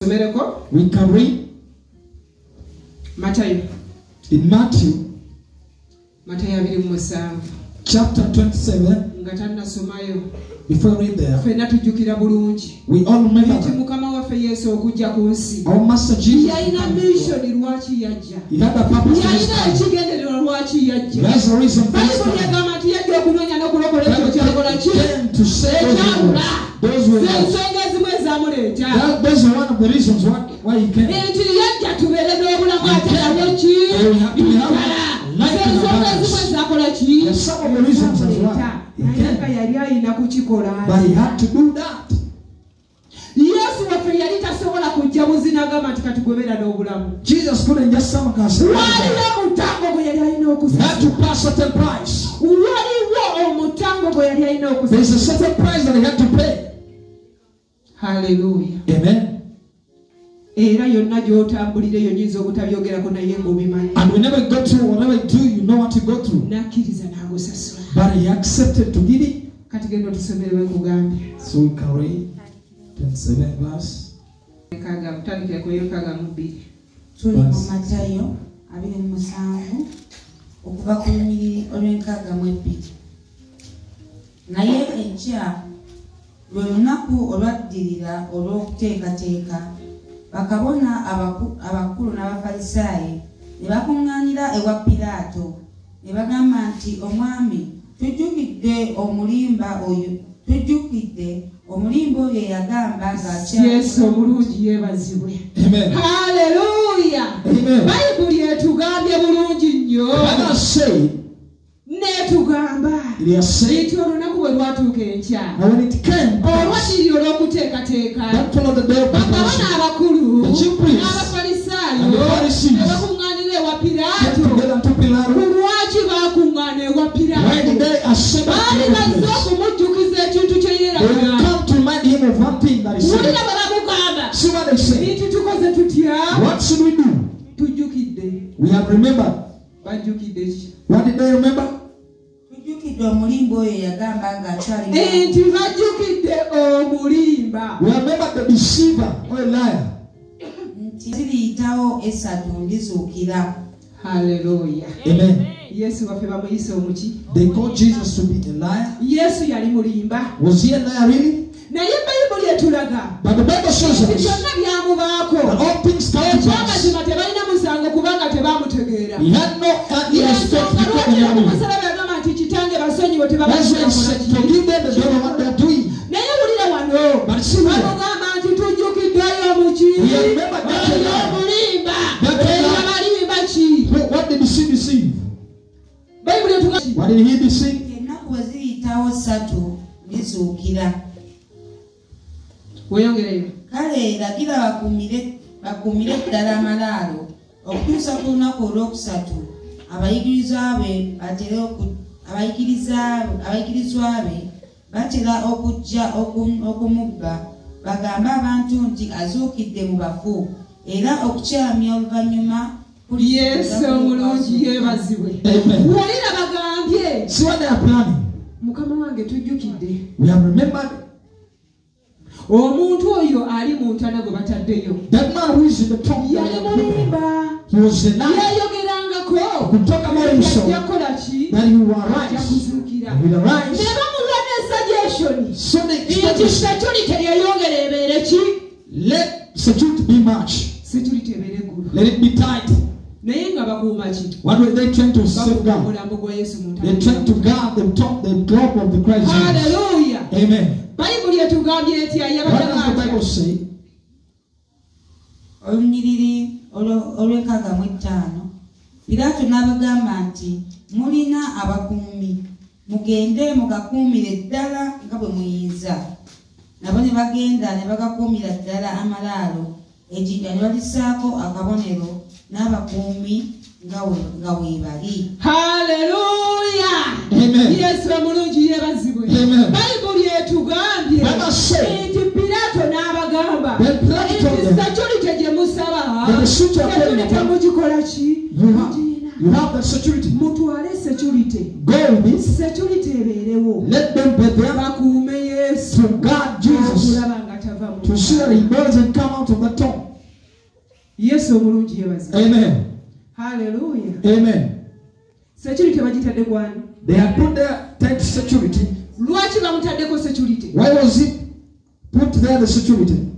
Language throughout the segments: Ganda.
We can read in Matthew chapter 27. Before we read there, we all remember our Master Jesus. He had a purpose. He has a reason for his coming. He came to save those who are lost. Those are one of the reasons why he came. There's some of the reasons as well. He came. But he had to do that. Jesus couldn't just come and say, he had to pass a certain price. There's a certain price that he had to pay. Hallelujah. Amen. And whenever you go through, whatever you do, you know what you go through. But he accepted to give it. So we can read 27 verse. Lwelunaku olwaddirira olw'okuteekateeka bakabona abakulu n'abafalisaayi ne bakuŋŋaanira ewa Piraato ne bagamba nti omwami tujjukidde omulimba oyo yagamba Yesu omulungi yeebazibwe. Haleluya. Bayibuli etugambye bulungi nnyo. Netugamba nti olunaku bwe lwatuuka enkya olwaddirira olw'okuteekateeka bakabona abakulu n'abafalisaayo ne bakuŋŋaanira ewa Piraato. Lwaki bakuŋŋaana ewa Piraato? Baali bazze okumujjukiza ekintu kye yeeraga. Wulira bwe bamugamba nti tukoze tutya? Tujjukidde. Bajjukidde ki? What did they remember? Enti bajjukidde omulimba. We remember the deceiver or a liar. Hallelujah. Amen. Yesu waffe bamuyise omuki? They called Jesus to be a liar. Yesu yali mulimba. Was he a liar really? Naye Bayibuli etulaga but the Bible shows us byonna byamubaako. All things come to pass. Tebalina musango kubanga tebamutegeera. He had no respect before the enemy. That's why he said, forgive them, they don't know what they're doing. But see what? What did he deceive? What did he deceive? Kale lagira bakumire ddala amalaalo okutuusa ku lunaku olwokusatu abayigirizwa be batera okujja okumubba bagamba abantu nti azuukidde mu bafu era okukyamya oluvannyuma Yesu omulungi yeebazibwe. Wulira bagambye Mukama wange tujjukidde. We have remembered. Omuntu oyo ali mu ntana gwe bataddeyo. That man who is in the top. Yali mulimba. He was a liar. Yeyogerangako. Kutoka mwisho. Yakola ki? That he will arise. Yakuzuukira. He will arise. Ne bamuwa ne suggestion. So they security yeyongere ebeere ki? Let security be much. Security ebeere gulu. Let it be tight. Naye nga bakuuma ki? What were they trying to safeguard? They tried to guard the cloak of the Christ Jesus. Hallelujah. Amen. Bayibuli etugambye etya What does the Bible say? Olunyiriri olw'enkaaga Piraato n'abagamba nti mulina abakuumi mugende mugakuumire ddala nga bwe muyinza. Nabo ne bagenda ne bagakuumira ddala amalaalo ejjinja ne balisaako akabonero n'abakuumi nga weebali. Hallelujah. Amen. Yesu omulungi yeebazibwe. Bayibuli etugambye nti Piraato n'abagamba nti security gye musaba security mugikola ki? You have that security. Mutwale security. Go with it. Security ebeerewo. Let them be there. Bakuume Yesu. To guard Jesus. To see that he doesn't come out of the tomb. Yesu omulungi yebaza. Amen. Hallelujah. Amen. Security bagitadde kwani? They have put their tight security. Lwaki bamutaddeko security? Why was it put there, the security?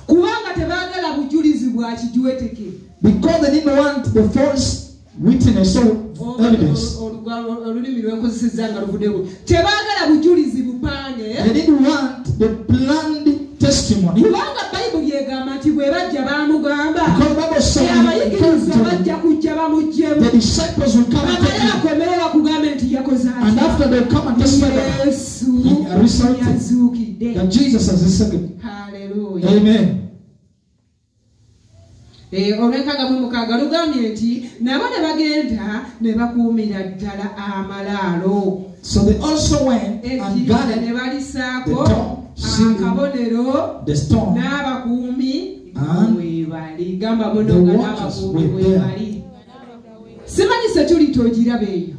Kubanga tebaagala bujulizi bwa kijuweteke. Because they didn't want the false witness or evidence. Olulimi lwenkozesezza nga luvuddeko. Tebaagala bujulizi bupange. They didn't want the planned testimony. Kubanga Bayibuli egamba nti bwe bajja baamugamba. Because the Bible says abayigiriza bajja kujja bamuggyemu. the disciples will come and take him. Akomere bakugambe nti yakoze atya. And after they come and testify that he resurrected, that Jesus has resurrected. Hallelujah. Amen. Olw'enkaaga mu mukaaga lugambye nti nabo ne bagenda ne bakuumira ddala amalaalo. So they also went and guarded ne balisaako akabonero the storm, n'abakuumi and weebali. Gamba muno nga n'abakuumi weebali. Simanyi security ogiraba eyo.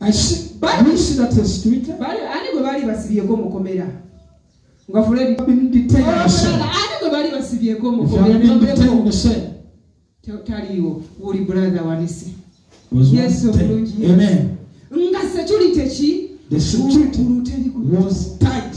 I see that as Twitter. Ani gwe baali basibyeko mukomera. Nga Fred been detained. Ani gwe baali basibyeko mukomera. Taliwo uli brother wanisi. Yes, amen. Nga security ki? The security was tight.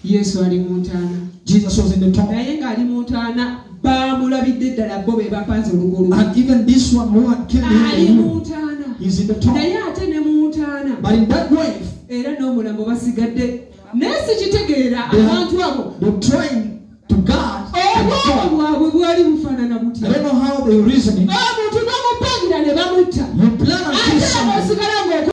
Yesu ali mu ntaana. Jesus was in the tomb. Naye nga ali mu ntaana baamulabidde ddala bo be bapanze olugolo. And even this one who had killed him, he's in the tomb. Naye ate ne mu ntaana. But in that way, era n'omulambo basigadde. Naye sikitegeera abantu abo. They're trying to guard. Obwongo bwabwe bwali bufaanana butya. I don't know how they reasoning.